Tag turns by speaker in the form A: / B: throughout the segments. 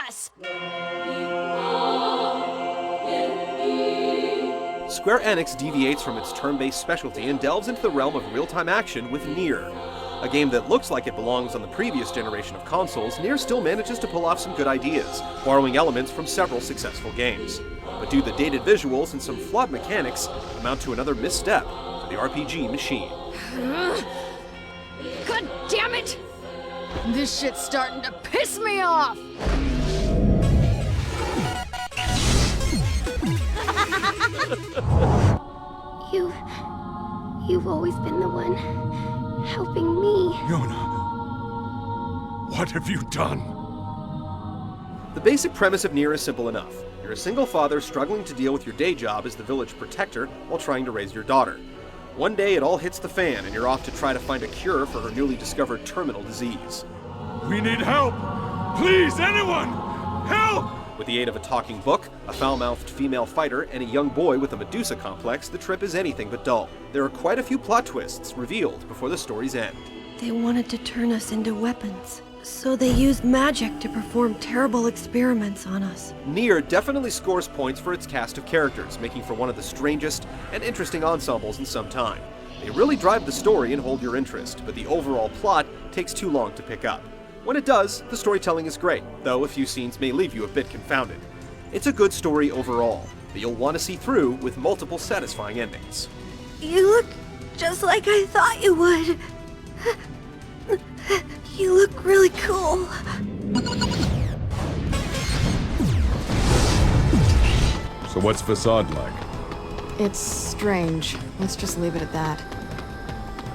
A: us!
B: Square Enix deviates from its turn-based specialty and delves into the realm of real-time action with Nier. A game that looks like it belongs on the previous generation of consoles, Nier still manages to pull off some good ideas, borrowing elements from several successful games. But do the dated visuals and some flawed mechanics amount to another misstep for the RPG machine?
A: God damn it! This shit's starting to piss me off!
C: You've always been the one helping me.
D: Yona, what have you done?
B: The basic premise of Nier is simple enough. You're a single father struggling to deal with your day job as the village protector while trying to raise your daughter. One day it all hits the fan and you're off to try to find a cure for her newly discovered terminal disease.
D: We need help! Please, anyone! Help!
B: With the aid of a talking book, a foul-mouthed female fighter, and a young boy with a Medusa complex, the trip is anything but dull. There are quite a few plot twists revealed before the story's end.
E: They wanted to turn us into weapons, so they used magic to perform terrible experiments on us.
B: Nier definitely scores points for its cast of characters, making for one of the strangest and interesting ensembles in some time. They really drive the story and hold your interest, but the overall plot takes too long to pick up. When it does, the storytelling is great, though a few scenes may leave you a bit confounded. It's a good story overall, that you'll want to see through with multiple satisfying endings.
E: You look just like I thought you would. You look really cool.
D: So what's Facade like?
A: It's strange. Let's just leave it at that.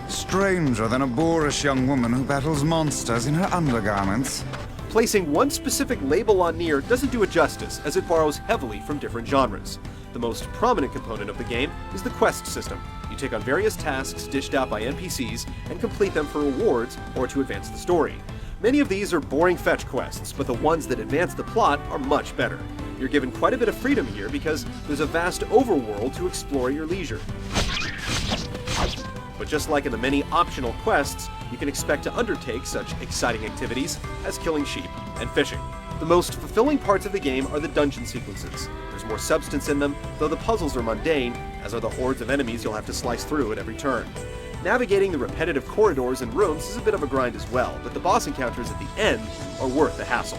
F: Stranger than a boorish young woman who battles monsters in her undergarments.
B: Placing one specific label on Nier doesn't do it justice, as it borrows heavily from different genres. The most prominent component of the game is the quest system. You take on various tasks dished out by NPCs and complete them for rewards or to advance the story. Many of these are boring fetch quests, but the ones that advance the plot are much better. You're given quite a bit of freedom here because there's a vast overworld to explore at your leisure. But just like in the many optional quests, you can expect to undertake such exciting activities as killing sheep and fishing. The most fulfilling parts of the game are the dungeon sequences. There's more substance in them, though the puzzles are mundane, as are the hordes of enemies you'll have to slice through at every turn. Navigating the repetitive corridors and rooms is a bit of a grind as well, but the boss encounters at the end are worth the hassle.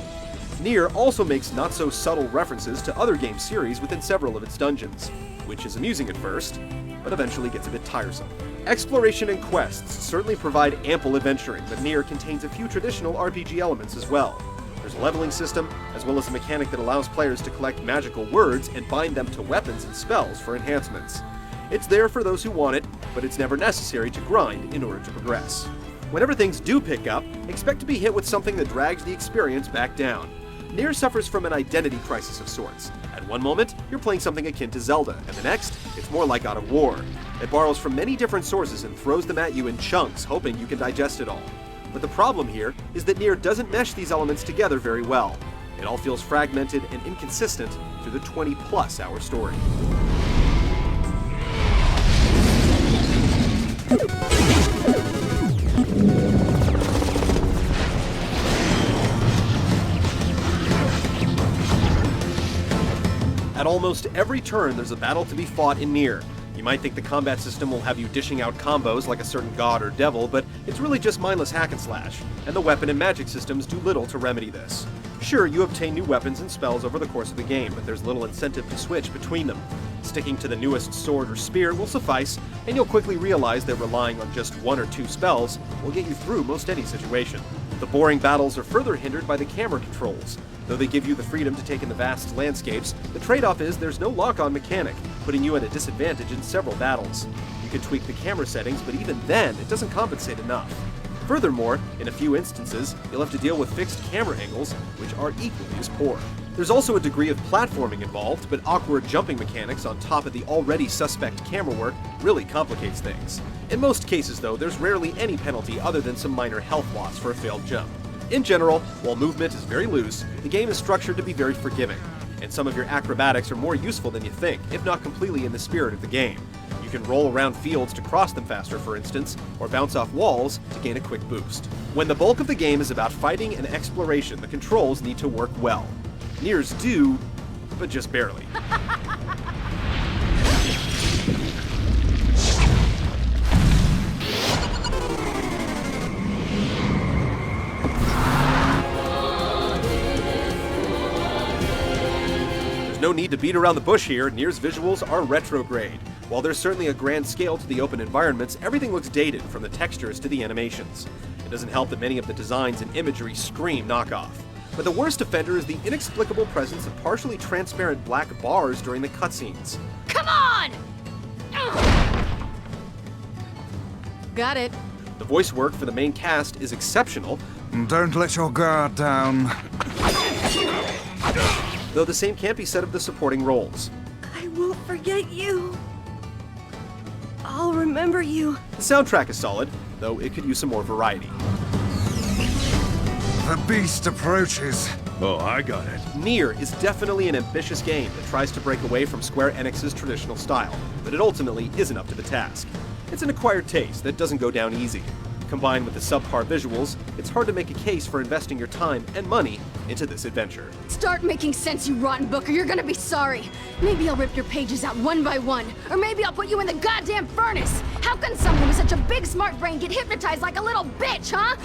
B: Nier also makes not-so-subtle references to other game series within several of its dungeons, which is amusing at first, but eventually gets a bit tiresome. Exploration and quests certainly provide ample adventuring, but Nier contains a few traditional RPG elements as well. There's a leveling system, as well as a mechanic that allows players to collect magical words and bind them to weapons and spells for enhancements. It's there for those who want it, but it's never necessary to grind in order to progress. Whenever things do pick up, expect to be hit with something that drags the experience back down. Nier suffers from an identity crisis of sorts. At one moment, you're playing something akin to Zelda, and the next, it's more like God of War. It borrows from many different sources and throws them at you in chunks, hoping you can digest it all. But the problem here is that Nier doesn't mesh these elements together very well. It all feels fragmented and inconsistent through the 20-plus hour story. At almost every turn, there's a battle to be fought in Nier. You might think the combat system will have you dishing out combos like a certain god or devil, but it's really just mindless hack and slash, and the weapon and magic systems do little to remedy this. Sure, you obtain new weapons and spells over the course of the game, but there's little incentive to switch between them. Sticking to the newest sword or spear will suffice, and you'll quickly realize that relying on just one or two spells will get you through most any situation. The boring battles are further hindered by the camera controls. Though they give you the freedom to take in the vast landscapes, the trade-off is there's no lock-on mechanic, putting you at a disadvantage in several battles. You can tweak the camera settings, but even then, it doesn't compensate enough. Furthermore, in a few instances, you'll have to deal with fixed camera angles, which are equally as poor. There's also a degree of platforming involved, but awkward jumping mechanics on top of the already suspect camera work really complicates things. In most cases, though, there's rarely any penalty other than some minor health loss for a failed jump. In general, while movement is very loose, the game is structured to be very forgiving, and some of your acrobatics are more useful than you think, if not completely in the spirit of the game. You can roll around fields to cross them faster, for instance, or bounce off walls to gain a quick boost. When the bulk of the game is about fighting and exploration, the controls need to work well. Niers do, but just barely. No need to beat around the bush here. Nier's visuals are retrograde. While there's certainly a grand scale to the open environments, everything looks dated, from the textures to the animations. It doesn't help that many of the designs and imagery scream knockoff. But the worst offender is the inexplicable presence of partially transparent black bars during the cutscenes.
A: Come on! Ugh. Got it.
B: The voice work for the main cast is exceptional,
F: Don't let your guard down.
B: though the same can't be said of the supporting roles.
E: I won't forget you. I'll remember you.
B: The soundtrack is solid, though it could use some more variety.
F: The beast approaches.
D: Oh, I got it.
B: Nier is definitely an ambitious game that tries to break away from Square Enix's traditional style, but it ultimately isn't up to the task. It's an acquired taste that doesn't go down easy. Combined with the subpar visuals, it's hard to make a case for investing your time and money into this adventure.
A: Start making sense, you rotten book, or you're gonna be sorry. Maybe I'll rip your pages out one by one, or maybe I'll put you in the goddamn furnace. How can someone with such a big smart brain get hypnotized like a little bitch, huh?